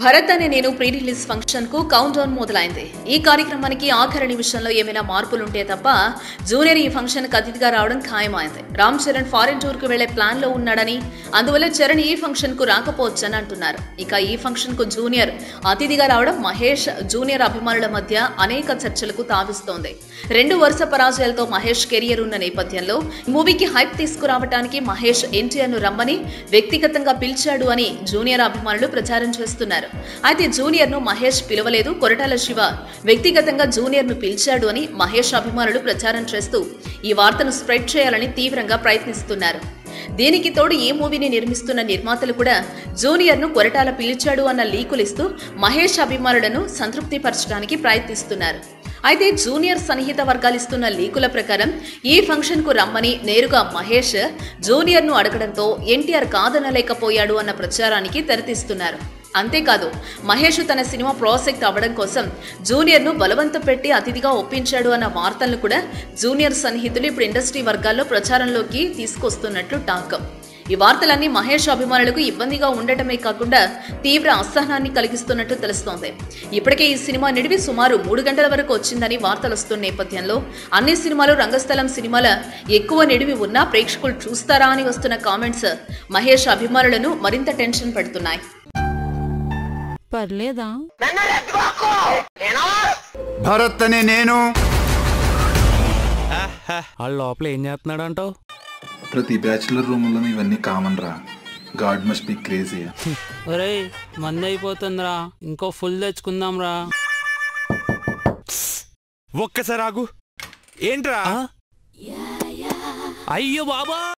భరత్ అనే నేను pre release function కు కౌంట్ డౌన్ మొదలైంది. ఈ కార్యక్రమానికి ఆఖరి నిమిషంలో ఏమైనా మార్పులుంటే తప్ప జూనియర్ ఈ ఫంక్షన్ కు అతిథిగా రావడం ఖాయమైంది. రామ్ చరణ్ ఫారిన్ టూర్ కు వెళ్లే ప్లాన్ లో ఉన్నాడని, అందువల్ల చరణ్ ఈ ఫంక్షన్ కు రాకపోవచ్చని అంటున్నారు. ఇక ఈ ఫంక్షన్ కు జూనియర్ అతిథిగా రావడం మహేష్ జూనియర్ అభిమానుల మధ్య అనేక చర్చలకు తావిస్తోంది. 2 వరుస పరాజయాలతో మహేష్ కెరియర్ ఉన్న నేపథ్యంలో మూవీకి హైప్ తీసుకురావడానికి మహేష్ ఎన్టీఆర్ ను రమ్మని వ్యక్తిగతంగా పిలిచాడు అని జూనియర్ అభిమానులు ప్రచారం చేస్తున్నారు. అయితే జూనియర్ ను మహేష్ పిలవలేదు, కొరటాల శివ వ్యక్తిగతంగా జూనియర్ ను పిలిచాడు అని మహేష్ అభిమానులు ప్రచారం చేస్తూ ఈ వార్తను స్ప్రెడ్ చేయాలని తీవ్రంగా ప్రయత్నిస్తున్నారు. దీనికి తోడు ఈ మూవీని నిర్మిస్తున్న నిర్మాతలు కూడా జూనియర్ ను కొరటాల పిలిచాడు అన్న లీకులిస్తూ మహేష్ అభిమానులను సంతృప్తిపరచడానికి ప్రయత్నిస్తున్నారు. అయితే జూనియర్ సన్నిహిత వర్గాలిస్తున్న లీకుల ప్రకారం ఈ ఫంక్షన్ కు రమ్మని నేరుగా మహేష్ జూనియర్ ను అడగడంతో ఎన్టీఆర్ కాదనలేకపోయాడు అన్న ప్రచారానికి తెరతీస్తున్నారు. అంతేకాదు మహేష్ తన సినిమా ప్రాజెక్ట్ అవ్వడం కోసం జూనియర్ ను బలవంతం పెట్టి అతిథిగా ఒప్పించాడు అన్న వార్తలను కూడా జూనియర్ సన్నిహితులు ఇప్పుడు ఇండస్ట్రీ వర్గాల్లో ప్రచారంలోకి తీసుకొస్తున్నట్లు టాక్. ఈ వార్తలన్నీ మహేష్ అభిమానులకు ఇబ్బందిగా ఉండటమే కాకుండా తీవ్ర అసహనాన్ని కలిగిస్తున్నట్టు తెలుస్తోంది. ఇప్పటికే ఈ సినిమా నిడివి సుమారు 3 గంటల వరకు వచ్చిందని వార్తలు వస్తున్న నేపథ్యంలో అన్ని సినిమాలు రంగస్థలం సినిమాల ఎక్కువ నిడివి ఉన్నా ప్రేక్షకులు చూస్తారా అని వస్తున్న కామెంట్స్ మహేష్ అభిమానులను మరింత టెన్షన్ పెడుతున్నాయి. పర్లేదా భరత్ అనే నేను ఆ లోపల ఏం చేస్తున్నాడు అంటావు? ప్రతి బ్యాచులర్ రూమ్లో ఇవన్నీ కామన్ రా. God must be crazy. ఒరేయ్ మంది అయిపోతుందిరా, ఇంకో ఫుల్ తెచ్చుకుందాం రా. ఒక్కసారి ఆగు. ఏంట్రా? అయ్యో బాబా.